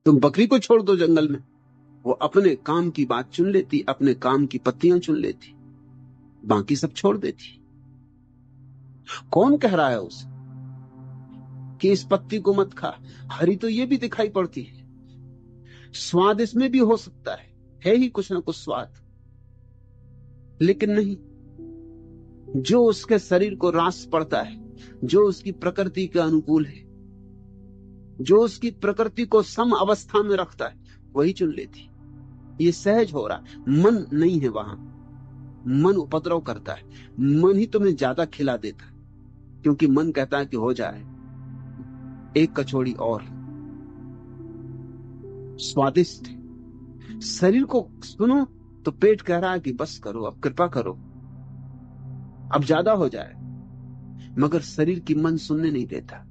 तुम बकरी को छोड़ दो जंगल में, वो अपने काम की बात चुन लेती, अपने काम की पत्तियां चुन लेती, बाकी सब छोड़ देती। कौन कह रहा है उसे कि इस पत्ती को मत खा? हरी तो ये भी दिखाई पड़ती है, स्वाद इसमें भी हो सकता है ही कुछ ना कुछ स्वाद, लेकिन नहीं, जो उसके शरीर को रास पड़ता है, जो उसकी प्रकृति के अनुकूल है, जो उसकी प्रकृति को सम अवस्था में रखता है, वही चुन लेती। ये सहज हो रहा है, मन नहीं है वहां। मन उपद्रव करता है, मन ही तुम्हें ज्यादा खिला देता है, क्योंकि मन कहता है कि हो जाए एक कचौड़ी और, स्वादिष्ट है। शरीर को सुनो तो पेट कह रहा है कि बस करो, अब कृपा करो, अब ज्यादा हो जाए, मगर शरीर की मन सुनने नहीं देता।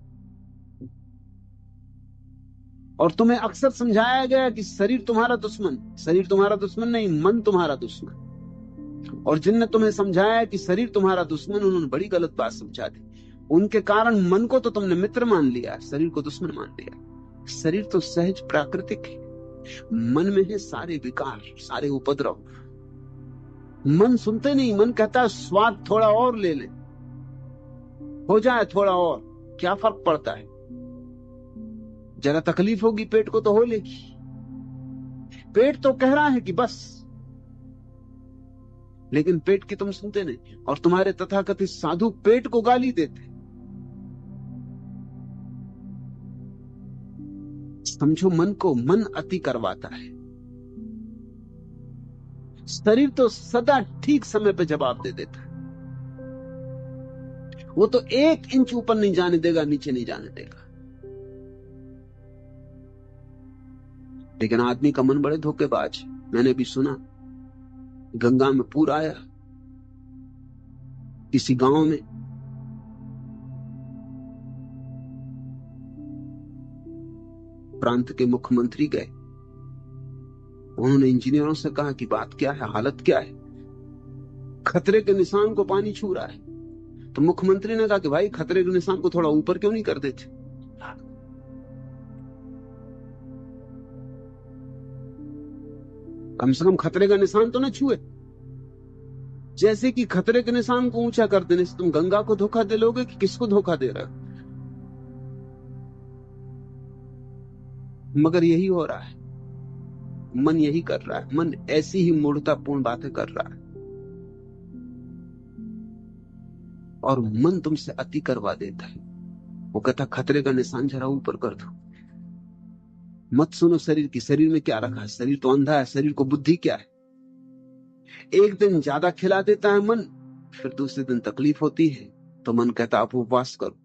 और तुम्हें अक्सर समझाया गया कि शरीर तुम्हारा दुश्मन, शरीर तुम्हारा दुश्मन नहीं, मन तुम्हारा दुश्मन। और जिनने तुम्हें समझाया कि शरीर तुम्हारा दुश्मन, उन्होंने बड़ी गलत बात समझा दी। उनके कारण मन को तो तुमने मित्र मान लिया, शरीर को दुश्मन मान लिया। शरीर तो सहज प्राकृतिक है, मन में है सारे विकार, सारे उपद्रव। मन सुनते नहीं, मन कहता है स्वाद थोड़ा और ले ले, हो जाए थोड़ा और, क्या फर्क पड़ता है, जरा तकलीफ होगी पेट को तो हो लेगी। पेट तो कह रहा है कि बस, लेकिन पेट की तुम सुनते नहीं। और तुम्हारे तथाकथित साधु पेट को गाली देते। समझो मन को, मन अति करवाता है। शरीर तो सदा ठीक समय पे जवाब दे देता है, वो तो 1 इंच ऊपर नहीं जाने देगा, नीचे नहीं जाने देगा। लेकिन आदमी का मन बड़े धोखेबाज है। मैंने भी सुना, गंगा में पूर आया किसी गांव में, प्रांत के मुख्यमंत्री गए, उन्होंने इंजीनियरों से कहा कि बात क्या है, हालत क्या है, खतरे के निशान को पानी छू रहा है। तो मुख्यमंत्री ने कहा कि भाई खतरे के निशान को थोड़ा ऊपर क्यों नहीं कर देते, कम से कम खतरे का निशान तो न छुए। जैसे कि खतरे के निशान को ऊंचा कर देने से तुम गंगा को धोखा दे लोगे कि किसको धोखा दे रहे हो? मगर यही हो रहा है, मन यही कर रहा है, मन ऐसी ही मूढ़तापूर्ण बातें कर रहा है। और मन तुमसे अति करवा देता है, वो कहता खतरे का निशान जरा ऊपर कर दो। मत सुनो शरीर की, शरीर में क्या रखा है, शरीर तो अंधा है, शरीर को बुद्धि क्या है। एक दिन ज्यादा खिला देता है मन, फिर दूसरे दिन तकलीफ होती है तो मन कहता आप उपवास करो,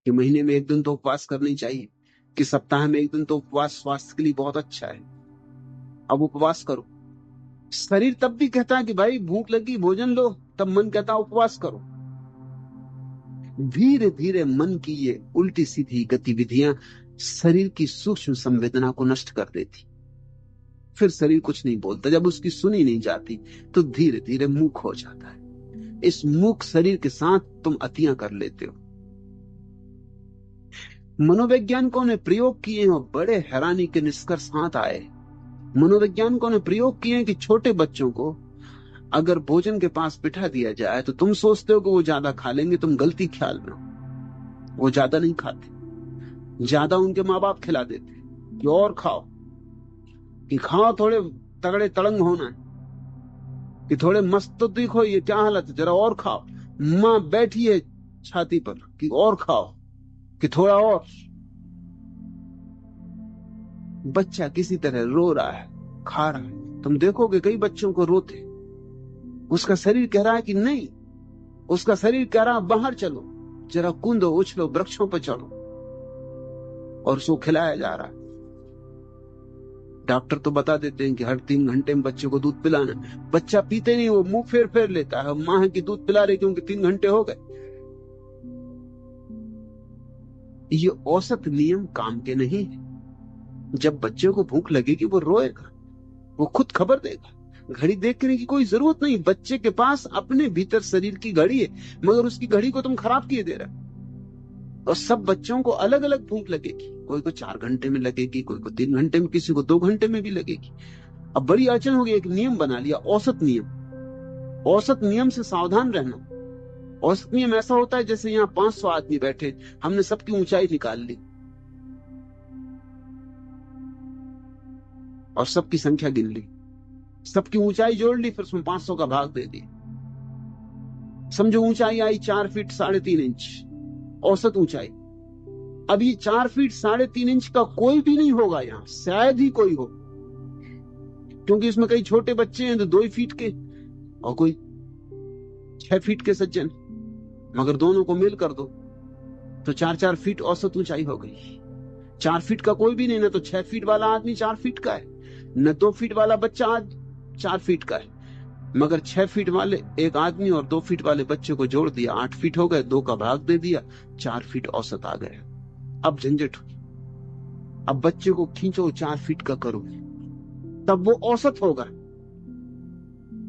कि महीने में 1 दिन तो उपवास करनी चाहिए, कि सप्ताह में 1 दिन तो उपवास स्वास्थ्य के लिए बहुत अच्छा है, अब उपवास करो। शरीर तब भी कहता है कि भाई भूख लगी भोजन लो, तब मन कहता उपवास करो। धीरे धीरे मन की ये उल्टी सीधी गतिविधियां शरीर की सूक्ष्म संवेदना को नष्ट कर देती। फिर शरीर कुछ नहीं बोलता, जब उसकी सुनी नहीं जाती तो धीरे धीरे मूक हो जाता है। इस मूक शरीर के साथ तुम अतियां कर लेते हो। मनोवैज्ञानिकों ने प्रयोग किए और बड़े हैरानी के निष्कर्ष हाथ आए। मनोवैज्ञानिकों ने प्रयोग किए कि छोटे बच्चों को अगर भोजन के पास बिठा दिया जाए तो तुम सोचते हो कि वो ज्यादा खा लेंगे, तुम गलती ख्याल में हो, वो ज्यादा नहीं खाते। ज्यादा उनके माँ बाप खिला देते कि और खाओ, कि खाओ, थोड़े तगड़े तड़ंग होना है, कि थोड़े मस्त तो दिखो, ये क्या हालत है, जरा और खाओ। माँ बैठी है छाती पर कि और खाओ, कि थोड़ा और। बच्चा किसी तरह रो रहा है, खा रहा है। तुम देखोगे कई बच्चों को रोते, उसका शरीर कह रहा है कि नहीं, उसका शरीर कह रहा है बाहर चलो, जरा कूदो, उछलो, वृक्षों पर चढ़ो, और उसको खिलाया जा रहा है। डॉक्टर तो बता देते हैं कि हर 3 घंटे में बच्चे को दूध पिलाना। बच्चा पीते नहीं, वो मुंह फेर फेर लेता है, मां है कि दूध पिला रही क्योंकि 3 घंटे हो गए। ये औसत नियम काम के नहीं है। जब बच्चे को भूख लगेगी वो रोएगा, वो खुद खबर देगा। घड़ी देखने की कोई जरूरत नहीं, बच्चे के पास अपने भीतर शरीर की घड़ी है, मगर उसकी घड़ी को तुम खराब किए दे रहे हो। और सब बच्चों को अलग अलग भूख लगेगी, कोई को 4 घंटे में लगेगी, कोई को 3 घंटे में, किसी को 2 घंटे में भी लगेगी। अब बड़ी अड़चन होगी, एक नियम बना लिया, औसत नियम। औसत नियम से सावधान रहना। औसत नियम ऐसा होता है जैसे यहाँ 500 आदमी बैठे, हमने सबकी ऊंचाई निकाल ली और सबकी संख्या गिन ली, सबकी ऊंचाई जोड़ ली, फिर उसमें 500 का भाग दे दिया। समझो ऊंचाई आई 4 फीट 3.5 इंच, औसत ऊंचाई। अब ये 4 फीट 3.5 इंच का कोई भी नहीं होगा यहां, शायद ही कोई हो, क्योंकि इसमें कई छोटे बच्चे हैं तो 2 फीट के और कोई 6 फीट के सज्जन, मगर दोनों को मिल कर दो तो 4-4 फीट औसत ऊंचाई हो गई। 4 फीट का कोई भी नहीं, ना तो 6 फीट वाला आदमी 4 फीट का है, न 2 फीट वाला बच्चा आज 4 फीट का है, मगर 6 फीट वाले एक आदमी और 2 फीट वाले बच्चे को जोड़ दिया, 8 फीट हो गए, 2 का भाग दे दिया, 4 फीट औसत आ गया। अब झंझट हुई, अब बच्चे को खींचो 4 फीट का करो, तब वो औसत होगा।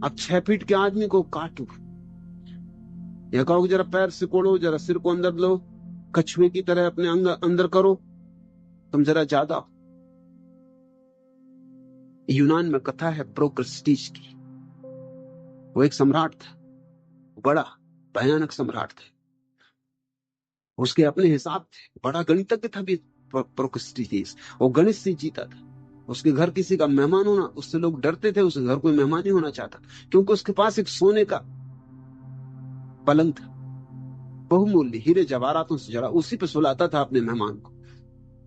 अब 6 फीट के आदमी को काटो, या कहो जरा पैर सिकोड़ो, जरा सिर को अंदर लो, कछुए की तरह अपने अंदर करो, तुम जरा ज्यादा। यूनान में कथा है प्रोक्रस्टीज की। वो एक सम्राट था, बड़ा भयानक सम्राट था, उसके अपने हिसाब थे, बड़ा गणितज्ञ था भी प्रोक्रस्टीज। वो गणित से जीता था। उसके घर किसी का मेहमान होना, उससे लोग डरते थे, उसके घर कोई मेहमान नहीं होना चाहता, क्योंकि उसके पास एक सोने का पलंग था, बहुमूल्य हीरे जवाहरातों से जड़ा, उसी पे सुलाता था अपने मेहमान को।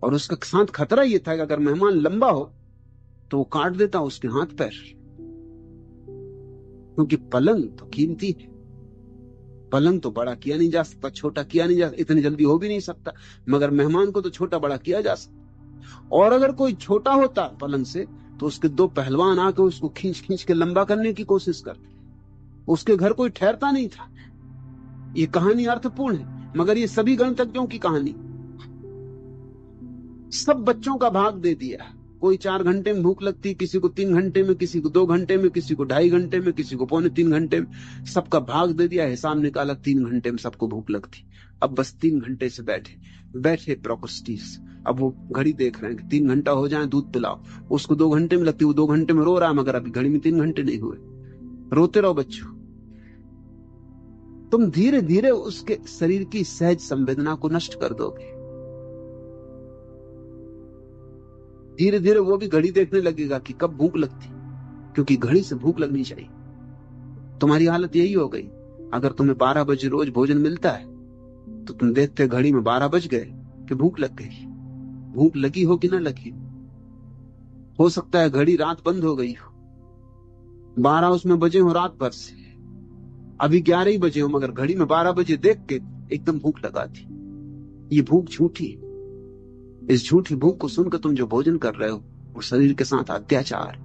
और उसका साथ खतरा यह था कि अगर मेहमान लंबा हो तो वो काट देता उसके हाथ पैर, क्योंकि पलंग तो कीमती है, पलंग तो बड़ा किया नहीं जा सकता, छोटा किया नहीं जा सकता, इतनी जल्दी हो भी नहीं सकता, मगर मेहमान को तो छोटा बड़ा किया जा सकता। और अगर कोई छोटा होता पलंग से तो उसके 2 पहलवान आके उसको खींच खींच के लंबा करने की कोशिश करते, उसके घर कोई ठहरता नहीं था। ये कहानी अर्थपूर्ण है, मगर ये सभी गणतज्ञों की कहानी। सब बच्चों का भाग दे दिया, कोई 4 घंटे में भूख लगती, किसी को 3 घंटे में, किसी को 2 घंटे में, किसी को 2.5 घंटे में, किसी को 2.25 घंटे में, सबका भाग दे दिया, हिसाब निकाला 3 घंटे में सबको भूख लगती। अब बस 3 घंटे से बैठे प्रोक्रस्टीज। अब वो घड़ी देख रहे हैं कि 3 घंटा हो जाए दूध पिलाओ, उसको 2 घंटे में लगती, वो 2 घंटे में रो रहा है, मगर अभी घड़ी में 3 घंटे नहीं हुए। रोते रहो बच्चों, तुम धीरे धीरे उसके शरीर की सहज संवेदना को नष्ट कर दोगे। धीरे धीरे वो भी घड़ी देखने लगेगा कि कब भूख लगती, क्योंकि घड़ी से भूख लगनी चाहिए। तुम्हारी हालत यही हो गई, अगर तुम्हें 12 बजे रोज भोजन मिलता है तो तुम देखते घड़ी में 12 बज गए कि भूख लग गई। भूख लगी हो कि ना लगी, हो सकता है घड़ी रात बंद हो गई हो, 12 उसमें बजे हो रात भर से, अभी 11 ही बजे हो, मगर घड़ी में 12 बजे देख के एकदम भूख लगा थी। ये भूख झूठी है। इस झूठी भूख को सुनकर तुम जो भोजन कर रहे हो वो शरीर के साथ अत्याचार।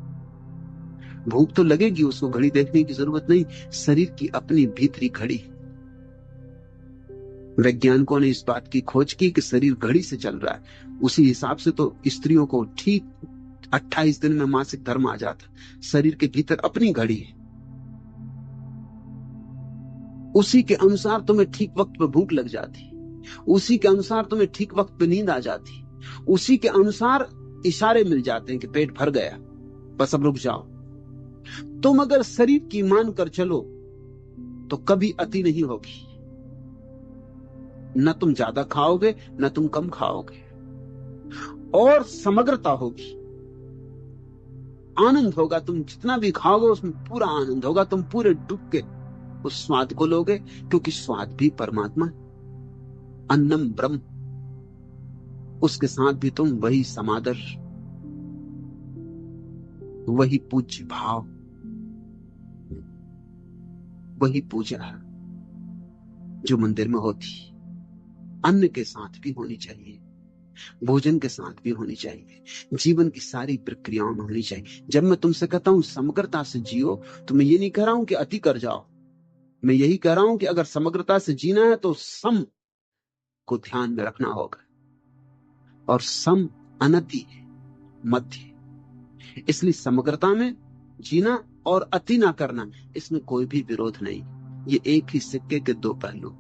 भूख तो लगेगी, उसको घड़ी देखने की जरूरत नहीं, शरीर की अपनी भीतरी घड़ी। वैज्ञानिकों ने इस बात की खोज की कि शरीर घड़ी से चल रहा है, उसी हिसाब से तो स्त्रियों को ठीक 28 दिन में मासिक धर्म आ जाता। शरीर के भीतर अपनी घड़ी है, उसी के अनुसार तुम्हें ठीक वक्त पर भूख लग जाती, उसी के अनुसार तुम्हें ठीक वक्त पर नींद आ जाती, उसी के अनुसार इशारे मिल जाते हैं कि पेट भर गया, बस अब रुक जाओ। तुम अगर शरीर की मान कर चलो तो कभी अति नहीं होगी, न तुम ज्यादा खाओगे न तुम कम खाओगे, और समग्रता होगी, आनंद होगा। तुम जितना भी खाओगे उसमें पूरा आनंद होगा, तुम पूरे डूब के उस स्वाद को लोगे, क्योंकि स्वाद भी परमात्मा, अन्नम ब्रह्म, उसके साथ भी तुम वही समादर, वही पूज्य भाव, वही पूजा जो मंदिर में होती अन्न के साथ भी होनी चाहिए, भोजन के साथ भी होनी चाहिए, जीवन की सारी प्रक्रियाओं में होनी चाहिए। जब मैं तुमसे कहता हूं समग्रता से जियो, तो मैं ये नहीं कह रहा हूं कि अति कर जाओ, मैं यही कह रहा हूं कि अगर समग्रता से जीना है तो सम को ध्यान में रखना होगा, और सम अनति मध्य। इसलिए समग्रता में जीना और अति ना करना, इसमें कोई भी विरोध नहीं, ये एक ही सिक्के के 2 पहलू।